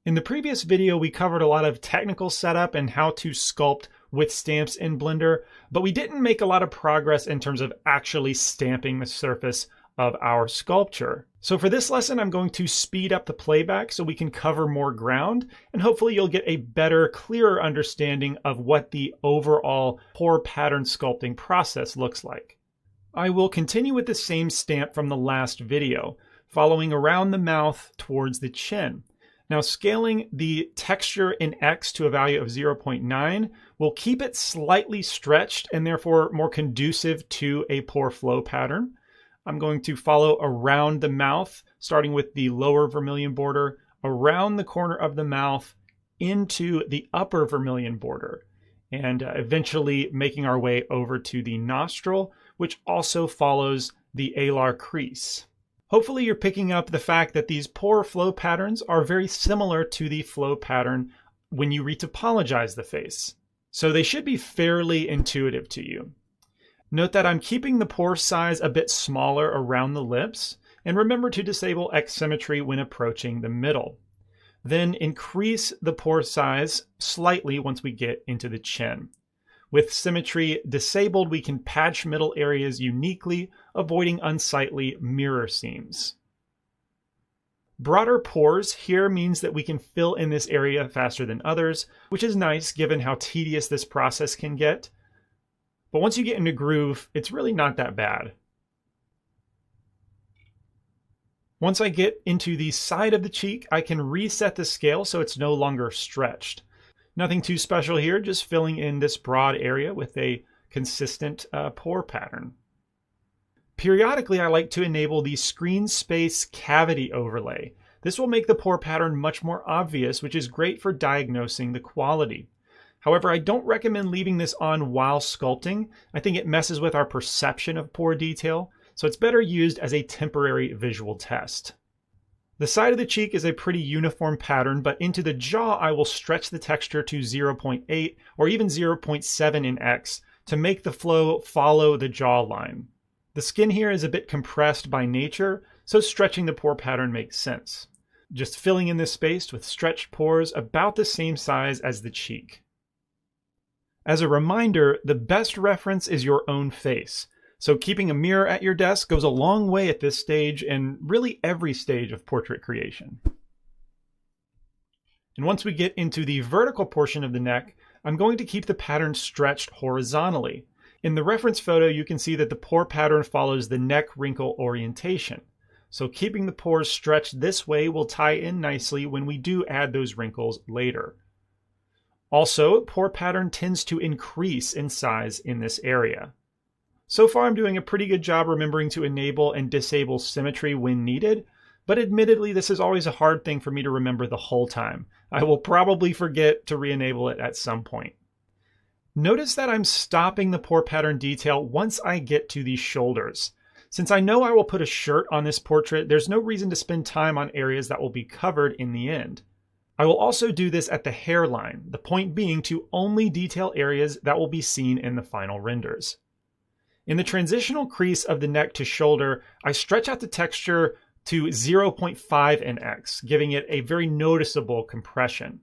In the previous video, we covered a lot of technical setup and how to sculpt with stamps in Blender, but we didn't make a lot of progress in terms of actually stamping the surface of our sculpture. So for this lesson, I'm going to speed up the playback so we can cover more ground, and hopefully you'll get a better, clearer understanding of what the overall pore pattern sculpting process looks like. I will continue with the same stamp from the last video, following around the mouth towards the chin. Now, scaling the texture in X to a value of 0.9 will keep it slightly stretched and therefore more conducive to a pore flow pattern. I'm going to follow around the mouth, starting with the lower vermilion border, around the corner of the mouth, into the upper vermilion border, and eventually making our way over to the nostril, which also follows the alar crease. Hopefully you're picking up the fact that these pore flow patterns are very similar to the flow pattern when you retopologize the face. So they should be fairly intuitive to you. Note that I'm keeping the pore size a bit smaller around the lips, and remember to disable X symmetry when approaching the middle. Then increase the pore size slightly once we get into the chin. With symmetry disabled, we can patch middle areas uniquely, avoiding unsightly mirror seams. Broader pores here means that we can fill in this area faster than others, which is nice given how tedious this process can get. But once you get into groove, it's really not that bad. Once I get into the side of the cheek, I can reset the scale so it's no longer stretched. Nothing too special here, just filling in this broad area with a consistent pore pattern. Periodically, I like to enable the screen space cavity overlay. This will make the pore pattern much more obvious, which is great for diagnosing the quality. However, I don't recommend leaving this on while sculpting. I think it messes with our perception of pore detail, so it's better used as a temporary visual test. The side of the cheek is a pretty uniform pattern, but into the jaw I will stretch the texture to 0.8 or even 0.7 in X to make the flow follow the jawline. The skin here is a bit compressed by nature, so stretching the pore pattern makes sense. Just filling in this space with stretched pores about the same size as the cheek. As a reminder, the best reference is your own face. So keeping a mirror at your desk goes a long way at this stage and really every stage of portrait creation. And once we get into the vertical portion of the neck, I'm going to keep the pattern stretched horizontally. In the reference photo, you can see that the pore pattern follows the neck wrinkle orientation. So keeping the pores stretched this way will tie in nicely when we do add those wrinkles later. Also, pore pattern tends to increase in size in this area. So far, I'm doing a pretty good job remembering to enable and disable symmetry when needed, but admittedly, this is always a hard thing for me to remember the whole time. I will probably forget to re-enable it at some point. Notice that I'm stopping the pore pattern detail once I get to the shoulders. Since I know I will put a shirt on this portrait, there's no reason to spend time on areas that will be covered in the end. I will also do this at the hairline, the point being to only detail areas that will be seen in the final renders. In the transitional crease of the neck to shoulder, I stretch out the texture to 0.5 in X, giving it a very noticeable compression.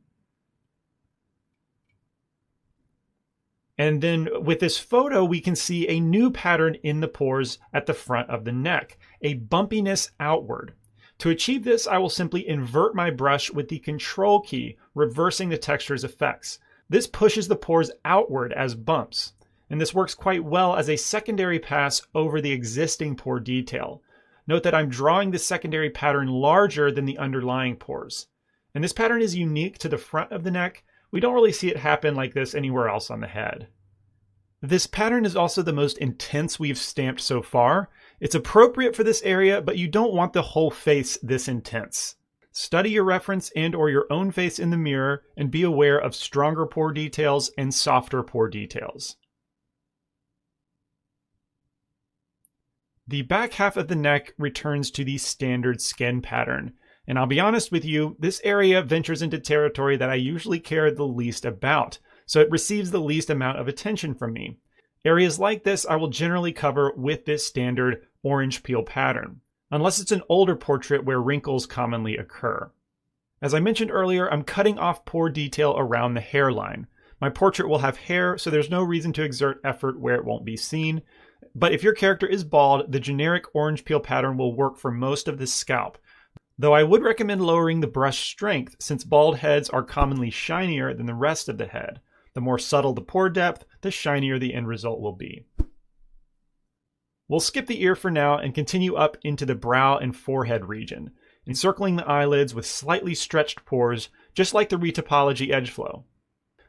And then with this photo, we can see a new pattern in the pores at the front of the neck, a bumpiness outward. To achieve this, I will simply invert my brush with the Control key, reversing the texture's effects. This pushes the pores outward as bumps. And this works quite well as a secondary pass over the existing pore detail. Note that I'm drawing the secondary pattern larger than the underlying pores. And this pattern is unique to the front of the neck. We don't really see it happen like this anywhere else on the head. This pattern is also the most intense we've stamped so far. It's appropriate for this area, but you don't want the whole face this intense. Study your reference and/or your own face in the mirror and be aware of stronger pore details and softer pore details. The back half of the neck returns to the standard skin pattern. And I'll be honest with you, this area ventures into territory that I usually care the least about, so it receives the least amount of attention from me. Areas like this I will generally cover with this standard orange peel pattern, unless it's an older portrait where wrinkles commonly occur. As I mentioned earlier, I'm cutting off pore detail around the hairline. My portrait will have hair, so there's no reason to exert effort where it won't be seen. But if your character is bald, the generic orange peel pattern will work for most of the scalp. Though I would recommend lowering the brush strength, since bald heads are commonly shinier than the rest of the head. The more subtle the pore depth, the shinier the end result will be. We'll skip the ear for now and continue up into the brow and forehead region, encircling the eyelids with slightly stretched pores, just like the retopology edge flow.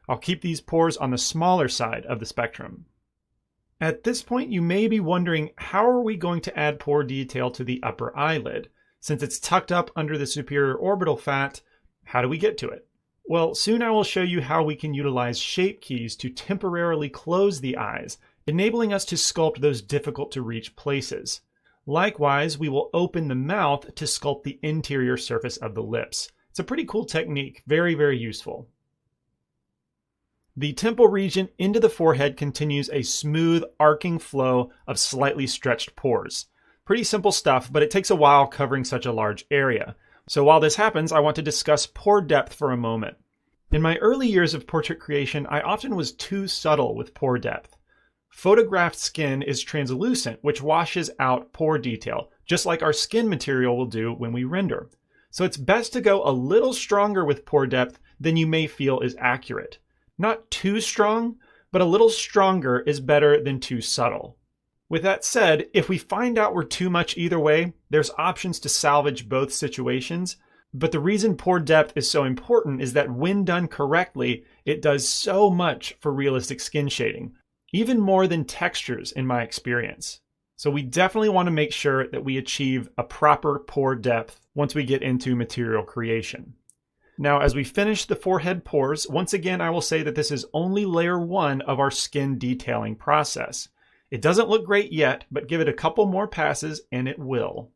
I'll keep these pores on the smaller side of the spectrum. At this point, you may be wondering, how are we going to add pore detail to the upper eyelid? Since it's tucked up under the superior orbital fat, how do we get to it? Well, soon I will show you how we can utilize shape keys to temporarily close the eyes, enabling us to sculpt those difficult to reach places. Likewise, we will open the mouth to sculpt the interior surface of the lips. It's a pretty cool technique, very, very useful. The temple region into the forehead continues a smooth, arcing flow of slightly stretched pores. Pretty simple stuff, but it takes a while covering such a large area. So while this happens, I want to discuss pore depth for a moment. In my early years of portrait creation, I often was too subtle with pore depth. Photographed skin is translucent, which washes out pore detail, just like our skin material will do when we render. So it's best to go a little stronger with pore depth than you may feel is accurate. Not too strong, but a little stronger is better than too subtle. With that said, if we find out we're too much either way, there's options to salvage both situations. But the reason pore depth is so important is that when done correctly, it does so much for realistic skin shading, even more than textures in my experience. So we definitely want to make sure that we achieve a proper pore depth once we get into material creation. Now, as we finish the forehead pores, once again, I will say that this is only layer 1 of our skin detailing process. It doesn't look great yet, but give it a couple more passes and it will.